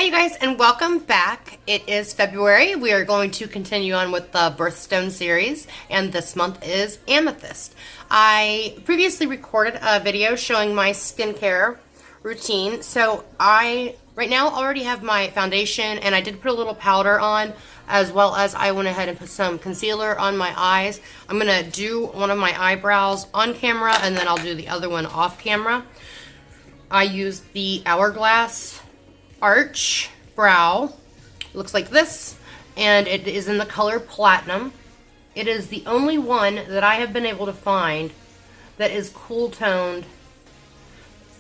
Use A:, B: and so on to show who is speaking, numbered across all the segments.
A: Hi you guys, and welcome back. It is February. We are going to continue on with the Birthstone series, and this month is Amethyst. I previously recorded a video showing my skincare routine, so I right now already have my foundation, and I did put a little powder on, as well as I went ahead and put some concealer on my eyes. I'm going to do one of my eyebrows on camera, and then I'll do the other one off camera. I used the Hourglass Arch Brow. It looks like this, and it is in the color Platinum. It is the only one that I have been able to find that is cool toned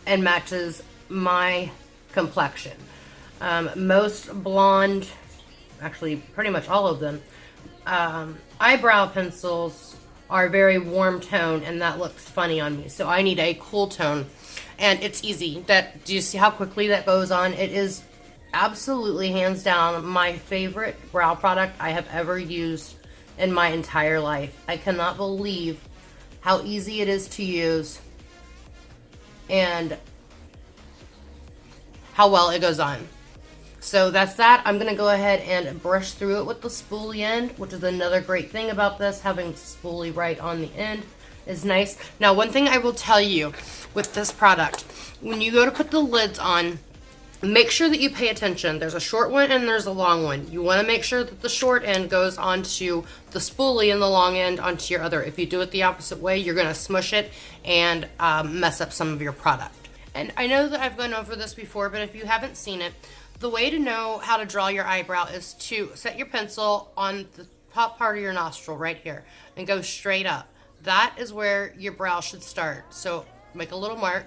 A: and matches my complexion. Most blonde, actually pretty much all of them, eyebrow pencils are very warm tone, and that looks funny on me, so I need a cool tone. And it's easy. Do you see how quickly that goes on? It is absolutely hands down my favorite brow product I have ever used in my entire life. I cannot believe how easy it is to use and how well it goes on. So that's that. I'm going to go ahead and brush through it with the spoolie end, which is another great thing about this. Having spoolie right on the end is nice. Now, one thing I will tell you with this product, when you go to put the lids on, make sure that you pay attention. There's a short one and there's a long one. You want to make sure that the short end goes onto the spoolie and the long end onto your other. If you do it the opposite way, you're going to smush it and mess up some of your product. And I know that I've gone over this before, but if you haven't seen it, the way to know how to draw your eyebrow is to set your pencil on the top part of your nostril right here and go straight up. That is where your brow should start. So make a little mark,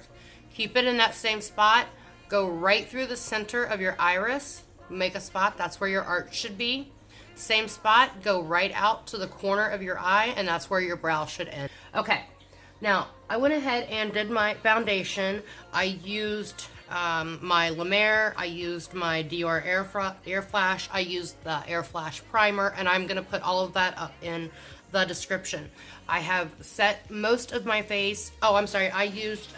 A: keep it in that same spot, go right through the center of your iris, make a spot, that's where your arch should be. Same spot, go right out to the corner of your eye, and that's where your brow should end. Okay, now I went ahead and did my foundation. I used my La Mer, I used my Dior Air Flash, I used the Air Flash primer, and I'm going to put all of that up in the description. I have set most of my face. Oh, I'm sorry. I used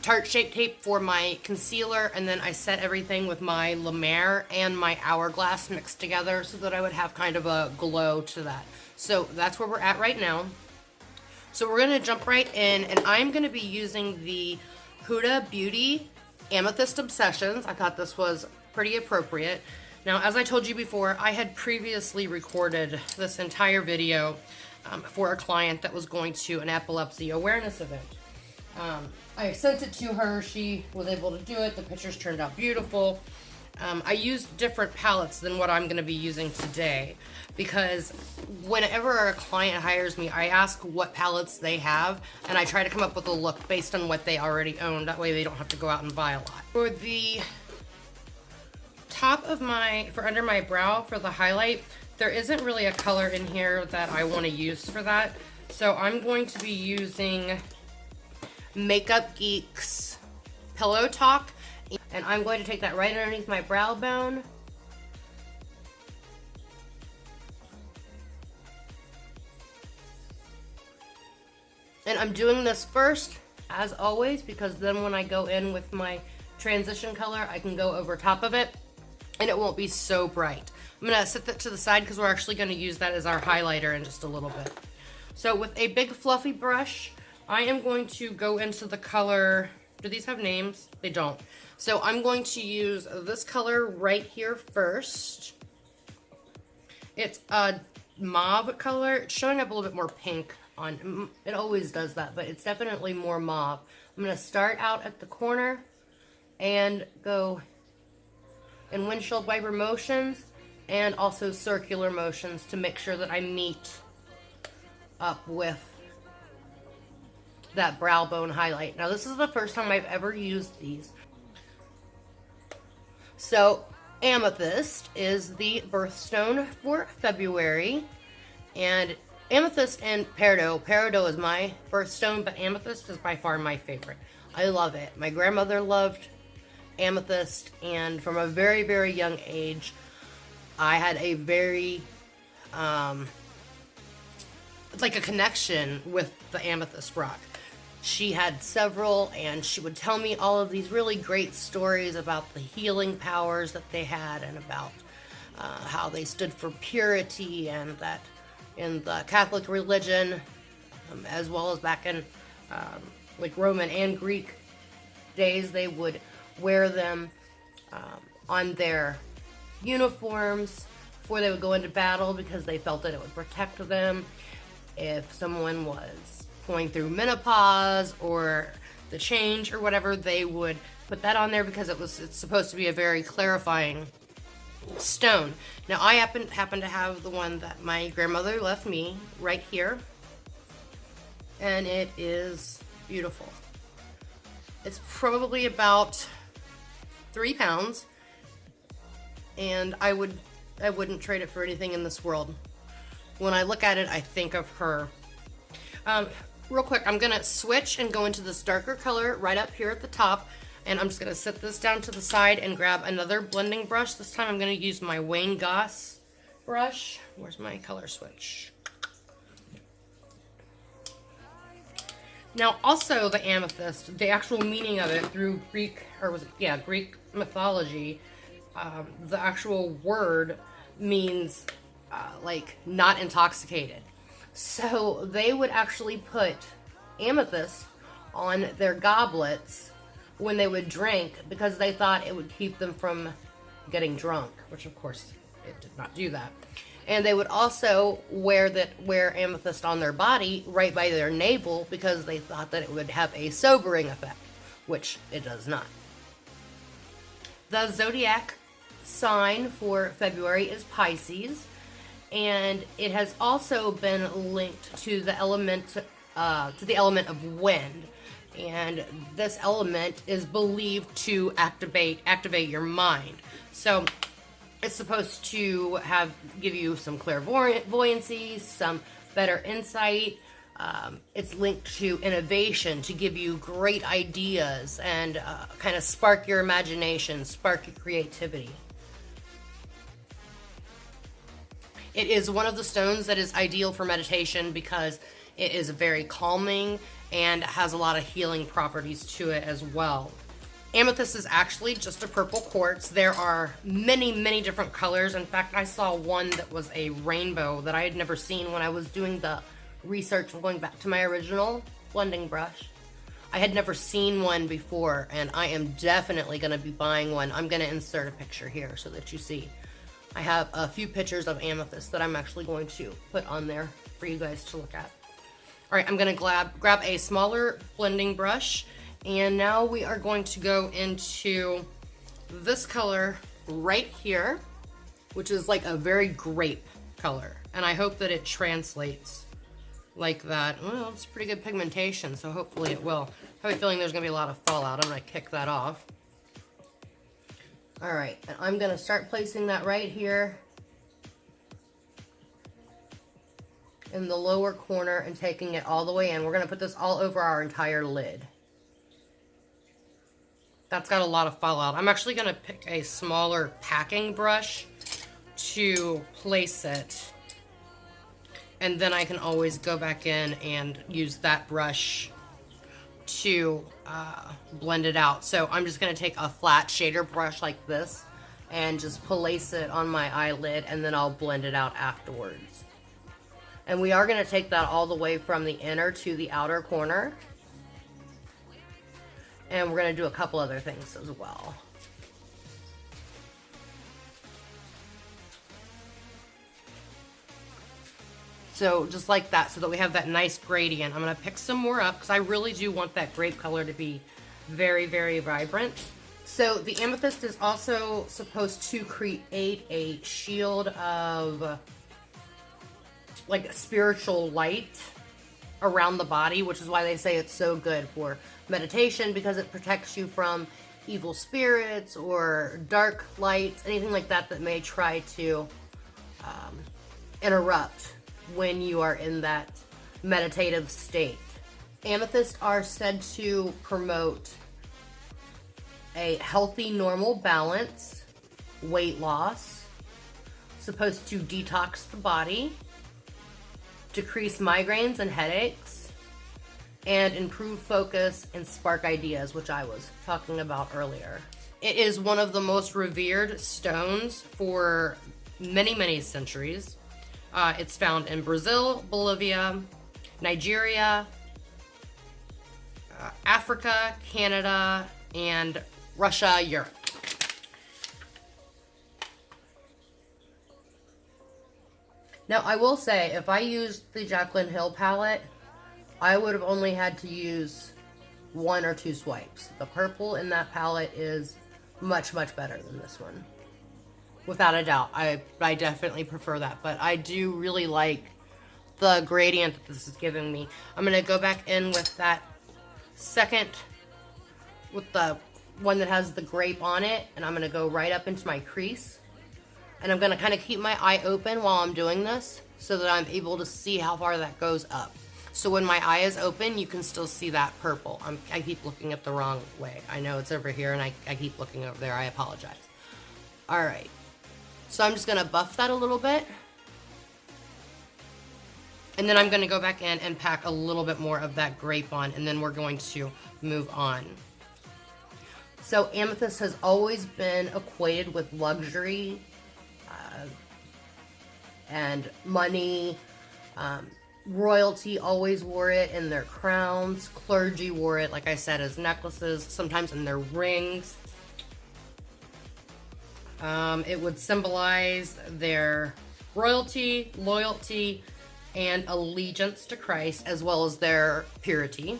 A: Tarte Shape Tape for my concealer, and then I set everything with my La Mer and my Hourglass mixed together so that I would have kind of a glow to that. So that's where we're at right now. So we're going to jump right in, and I'm going to be using the Huda Beauty Amethyst Obsessions. I thought this was pretty appropriate. Now, as I told you before, I had previously recorded this entire video for a client that was going to an epilepsy awareness event. I sent it to her. She was able to do it. The pictures turned out beautiful. I used different palettes than what I'm going to be using today, because whenever a client hires me, I ask what palettes they have, and I try to come up with a look based on what they already own. That way they don't have to go out and buy a lot. For the top of under my brow, for the highlight, there isn't really a color in here that I want to use for that. So I'm going to be using Makeup Geek's Pillow Talk, and I'm going to take that right underneath my brow bone. And I'm doing this first, as always, because then when I go in with my transition color, I can go over top of it, and it won't be so bright. I'm going to set that to the side because we're actually going to use that as our highlighter in just a little bit. So with a big fluffy brush, I am going to go into the color. Do these have names? They don't. So I'm going to use this color right here first. It's a mauve color. It's showing up a little bit more pink on. It always does that, but it's definitely more mauve. I'm going to start out at the corner and go in windshield wiper motions and also circular motions to make sure that I meet up with that brow bone highlight. Now, this is the first time I've ever used these. So Amethyst is the birthstone for February, and Amethyst and Peridot. Peridot is my birthstone, but Amethyst is by far my favorite. I love it. My grandmother loved Amethyst, and from a very, very young age, I had a very like a connection with the amethyst rock. She had several, and she would tell me all of these really great stories about the healing powers that they had, and about how they stood for purity, and that in the Catholic religion, as well as back in like Roman and Greek days, they would wear them on their uniforms before they would go into battle, because they felt that it would protect them if someone was going through menopause or the change or whatever. They would put that on there because it's supposed to be a very clarifying stone. Now I happen to have the one that my grandmother left me right here, and it is beautiful. It's probably about 3 pounds, and I wouldn't trade it for anything in this world. When I look at it, I think of her. Real quick, I'm gonna switch and go into this darker color right up here at the top, and I'm just gonna set this down to the side and grab another blending brush. This time I'm gonna use my Wayne Goss brush. Where's my color switch? Now, also the amethyst, the actual meaning of it through Greek mythology, the actual word means like not intoxicated. So they would actually put amethyst on their goblets when they would drink, because they thought it would keep them from getting drunk, which of course it did not do that. And they would also wear amethyst on their body right by their navel, because they thought that it would have a sobering effect, which it does not. The zodiac sign for February is Pisces. And it has also been linked to the element of wind, and this element is believed to activate your mind. So it's supposed to give you some clairvoyancy, some better insight. It's linked to innovation, to give you great ideas and kind of spark your imagination, spark your creativity. It is one of the stones that is ideal for meditation because it is very calming and has a lot of healing properties to it as well. Amethyst is actually just a purple quartz. There are many, many different colors. In fact, I saw one that was a rainbow that I had never seen when I was doing the research and going back to my original blending brush. I had never seen one before, and I am definitely going to be buying one. I'm going to insert a picture here so that you see. I have a few pictures of amethyst that I'm actually going to put on there for you guys to look at. All right, I'm going to grab a smaller blending brush, and now we are going to go into this color right here, which is like a very grape color, and I hope that it translates like that. Well, it's pretty good pigmentation, so hopefully it will. I have a feeling there's going to be a lot of fallout. I'm going to kick that off. All right, and I'm going to start placing that right here in the lower corner and taking it all the way in. We're going to put this all over our entire lid. That's got a lot of fallout. I'm actually going to pick a smaller packing brush to place it, and then I can always go back in and use that brush to blend it out. So I'm just going to take a flat shader brush like this and just place it on my eyelid, and then I'll blend it out afterwards. And we are going to take that all the way from the inner to the outer corner. And we're going to do a couple other things as well. So just like that, so that we have that nice gradient. I'm going to pick some more up because I really do want that grape color to be very, very vibrant. So the amethyst is also supposed to create a shield of like spiritual light around the body, which is why they say it's so good for meditation, because it protects you from evil spirits or dark lights, anything like that that may try to interrupt when you are in that meditative state. Amethysts are said to promote a healthy, normal balance, weight loss, supposed to detox the body, decrease migraines and headaches, and improve focus and spark ideas, which I was talking about earlier. It is one of the most revered stones for many, many centuries. It's found in Brazil, Bolivia, Nigeria, Africa, Canada, and Russia, Europe. Now, I will say, if I used the Jaclyn Hill palette, I would have only had to use 1 or 2 swipes. The purple in that palette is much, much better than this one. Without a doubt. I definitely prefer that. But I do really like the gradient that this is giving me. I'm going to go back in with that second, with the one that has the grape on it. And I'm going to go right up into my crease. And I'm going to kind of keep my eye open while I'm doing this so that I'm able to see how far that goes up. So when my eye is open, you can still see that purple. I keep looking at the wrong way. I know it's over here and I keep looking over there. I apologize. All right. So I'm just going to buff that a little bit. And then I'm going to go back in and pack a little bit more of that grape on, and then we're going to move on. So amethyst has always been equated with luxury and money. Royalty always wore it in their crowns. Clergy wore it, like I said, as necklaces, sometimes in their rings. It would symbolize their royalty, loyalty, and allegiance to Christ, as well as their purity.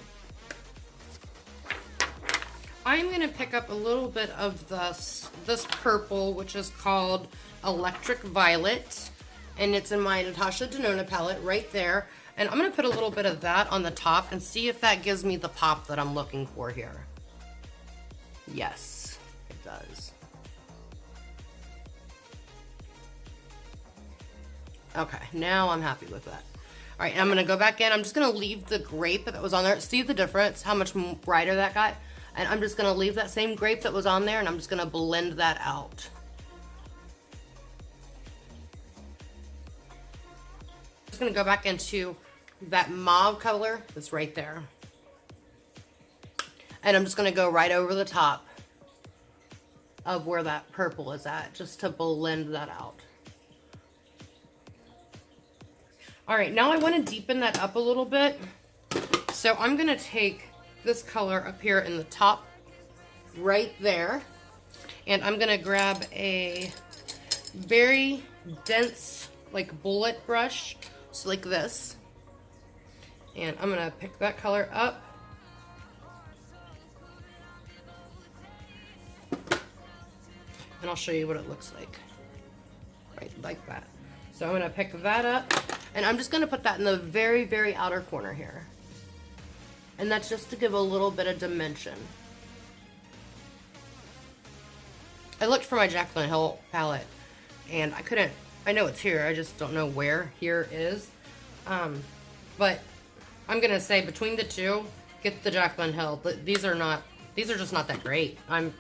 A: I'm going to pick up a little bit of this purple, which is called Electric Violet. And it's in my Natasha Denona palette right there. And I'm going to put a little bit of that on the top and see if that gives me the pop that I'm looking for here. Yes, it does. Okay, now I'm happy with that. All right, I'm going to go back in. I'm just going to leave the grape that was on there. See the difference, how much brighter that got? And I'm just going to leave that same grape that was on there, and I'm just going to blend that out. Just going to go back into that mauve color that's right there. And I'm just going to go right over the top of where that purple is at, just to blend that out. All right, now I want to deepen that up a little bit. So I'm going to take this color up here in the top right there. And I'm going to grab a very dense, like, bullet brush. So like this. And I'm going to pick that color up. And I'll show you what it looks like. Right, like that. So I'm going to pick that up. And I'm just going to put that in the very, very outer corner here. And that's just to give a little bit of dimension. I looked for my Jaclyn Hill palette. And I couldn't. I know it's here. I just don't know where here is. But I'm going to say between the two, get the Jaclyn Hill. But these are just not that great. I'm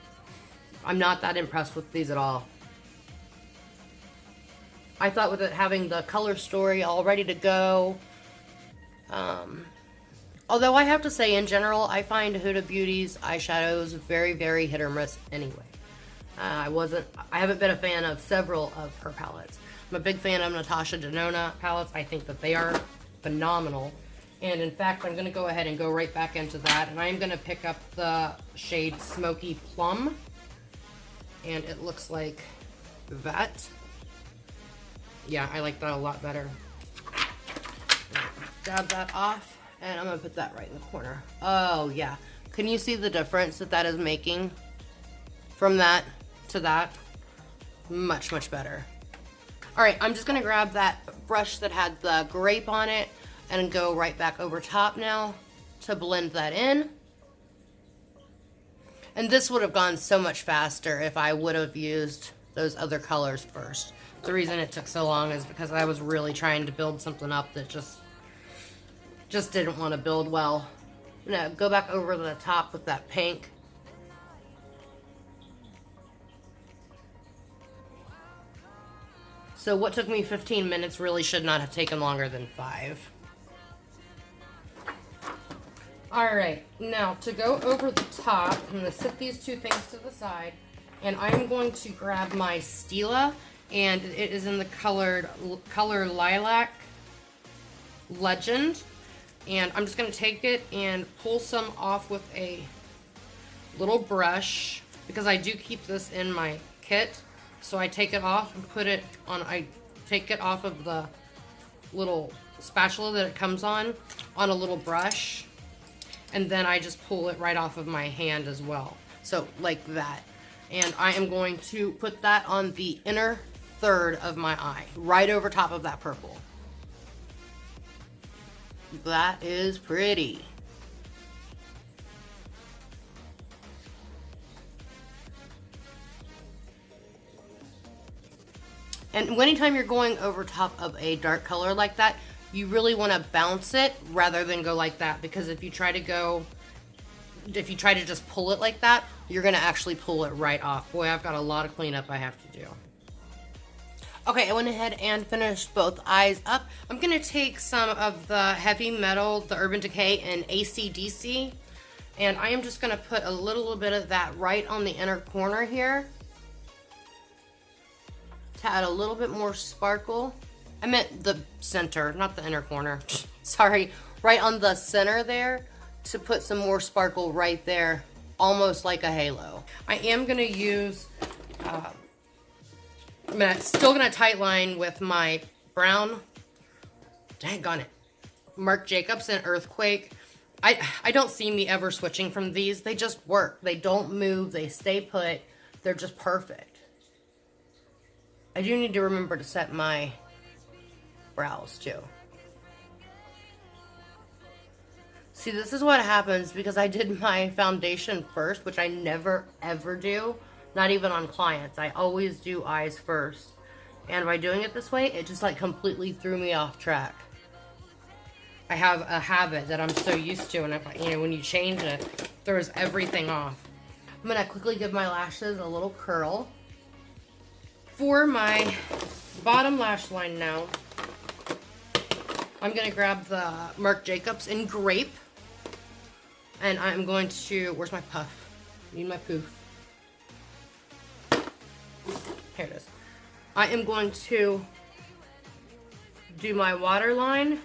A: not that impressed with these at all. I thought with it having the color story all ready to go. Although I have to say, in general, I find Huda Beauty's eyeshadows very, very hit or miss anyway. I haven't been a fan of several of her palettes. I'm a big fan of Natasha Denona palettes. I think that they are phenomenal. And in fact, I'm going to go ahead and go right back into that. And I'm going to pick up the shade Smoky Plum. And it looks like that. Yeah, I like that a lot better. Dab that off. And I'm going to put that right in the corner. Oh, yeah. Can you see the difference that that is making from that to that? Much, much better. All right, I'm just going to grab that brush that had the grape on it and go right back over top now to blend that in. And this would have gone so much faster if I would have used those other colors first. The reason it took so long is because I was really trying to build something up that just didn't want to build well. I'm going to go back over the top with that pink. So what took me 15 minutes really should not have taken longer than 5. Alright, now to go over the top, I'm going to set these two things to the side, and I'm going to grab my Stila, and it is in the color Lilac Legend, and I'm just going to take it and pull some off with a little brush, because I do keep this in my kit, so I take it off and put it on, I take it off of the little spatula that it comes on a little brush, and then I just pull it right off of my hand as well. So like that. And I am going to put that on the inner third of my eye, right over top of that purple. That is pretty. And anytime you're going over top of a dark color like that, you really want to bounce it rather than go like that, because if you try to just pull it like that, you're going to actually pull it right off. Boy, I've got a lot of cleanup I have to do. Okay, I went ahead and finished both eyes up. I'm going to take some of the Heavy Metal, the Urban Decay, and AC/DC, and I am just going to put a little bit of that right on the inner corner here to add a little bit more sparkle. I meant the center, not the inner corner. Sorry, right on the center there, to put some more sparkle right there, almost like a halo. I am going to use, I'm still going to tight line with my brown, daggone it, Marc Jacobs and Earthquake. I don't see me ever switching from these. They just work. They don't move. They stay put. They're just perfect. I do need to remember to set my brows too. See, this is what happens because I did my foundation first, which I never ever do, not even on clients. I always do eyes first, and by doing it this way, it just like completely threw me off track. I have a habit that I'm so used to, and if when you change it, it throws everything off. I'm gonna quickly give my lashes a little curl. For my bottom lash line now, I'm going to grab the Marc Jacobs in Grape, and I'm going to, where's my puff? I need my poof. Here it is. I am going to do my waterline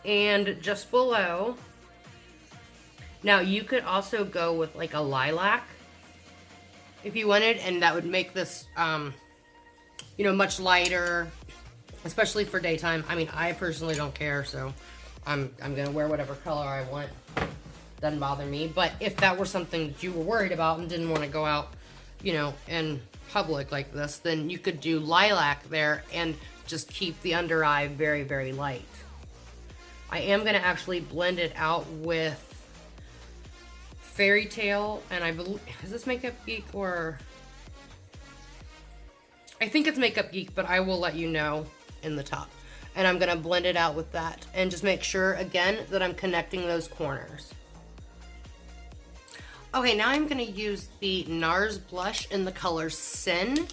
A: and just below. Now you could also go with like a lilac if you wanted, and that would make this, much lighter, especially for daytime. I mean, I personally don't care, so I'm gonna wear whatever color I want. Doesn't bother me. But if that were something that you were worried about and didn't want to go out, in public like this, then you could do lilac there and just keep the under eye very, very light. I am gonna actually blend it out with Fairy Tale, and I believe, is this Makeup Geek or? I think it's Makeup Geek, but I will let you know in the top. And I'm gonna blend it out with that and just make sure again that I'm connecting those corners. Okay, now I'm gonna use the NARS blush in the color Sin.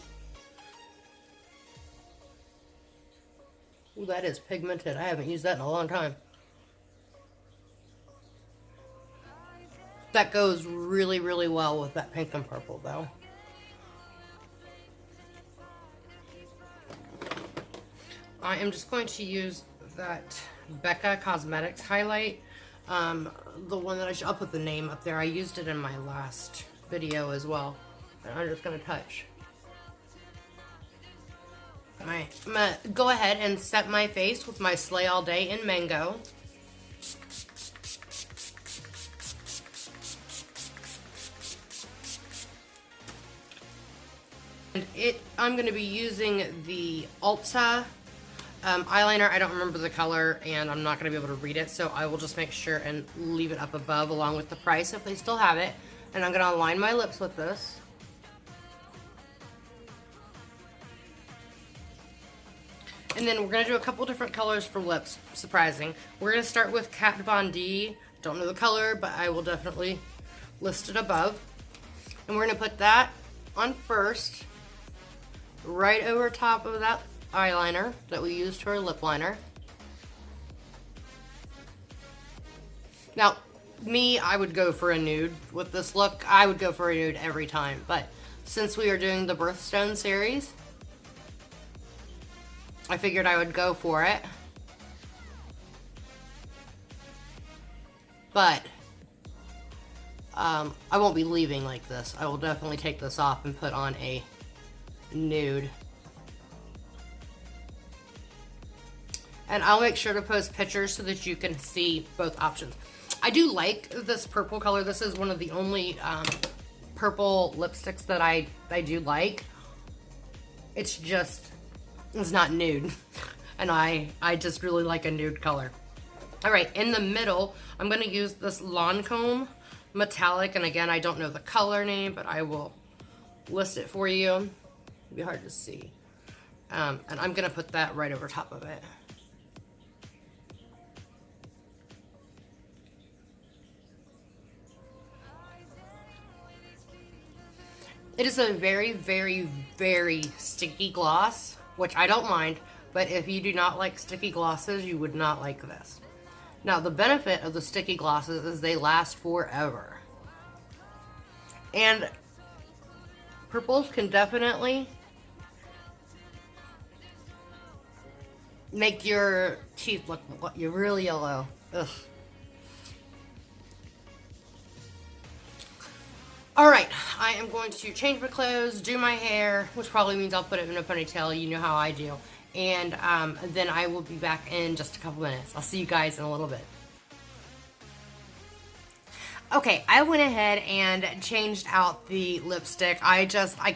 A: Ooh, that is pigmented. I haven't used that in a long time. That goes really, really well with that pink and purple though. I am just going to use that Becca Cosmetics highlight. The one that I'll put the name up there. I used it in my last video as well. And I'm just going to touch. I'm going to go ahead and set my face with my Slay All Day in Mango. And I'm going to be using the Ulta eyeliner. I don't remember the color, and I'm not going to be able to read it, so I will just make sure and leave it up above along with the price if they still have it. And I'm going to align my lips with this. And then we're going to do a couple different colors for lips. Surprising. We're going to start with Kat Von D. Don't know the color, but I will definitely list it above. And we're going to put that on first, right over top of that eyeliner that we used for our lip liner. Now, me, I would go for a nude with this look. I would go for a nude every time, but since we are doing the Birthstone series, I figured I would go for it. But I won't be leaving like this. I will definitely take this off and put on a nude. And I'll make sure to post pictures so that you can see both options. I do like this purple color. This is one of the only purple lipsticks that I do like. It's not nude. And I just really like a nude color. All right, in the middle, I'm gonna use this Lancome metallic. And again, I don't know the color name, but I will list it for you. It'll be hard to see. And I'm gonna put that right over top of it. It is a very, very, very sticky gloss, which I don't mind, but if you do not like sticky glosses, you would not like this. Now, the benefit of the sticky glosses is they last forever. And purples can definitely make your teeth look really yellow. Ugh. Alright, I am going to change my clothes, do my hair, which probably means I'll put it in a ponytail, you know how I do. And then I will be back in just a couple minutes. I'll see you guys in a little bit. Okay, I went ahead and changed out the lipstick. I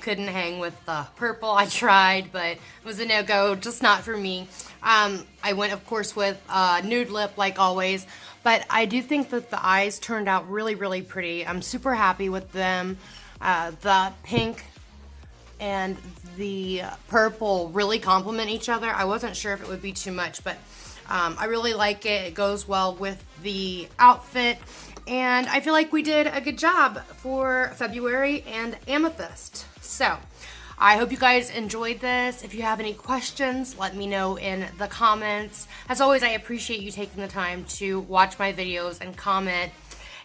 A: couldn't hang with the purple. I tried, but it was a no-go, just not for me. I went, of course, with nude lip, like always. But I do think that the eyes turned out really, really pretty. I'm super happy with them. The pink and the purple really complement each other. I wasn't sure if it would be too much, but I really like it. It goes well with the outfit. And I feel like we did a good job for February and Amethyst. So, I hope you guys enjoyed this. If you have any questions, let me know in the comments. As always, I appreciate you taking the time to watch my videos and comment.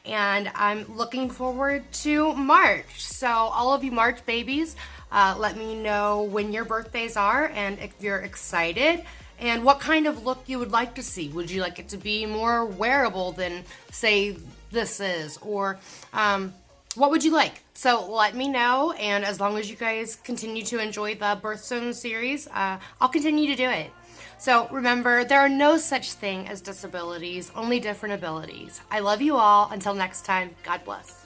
A: And I'm looking forward to March. So all of you March babies, let me know when your birthdays are and if you're excited and what kind of look you would like to see. Would you like it to be more wearable than, say, this is? Or what would you like? So let me know, and as long as you guys continue to enjoy the Birthstone series, I'll continue to do it. So remember, there are no such thing as disabilities, only different abilities. I love you all. Until next time, God bless.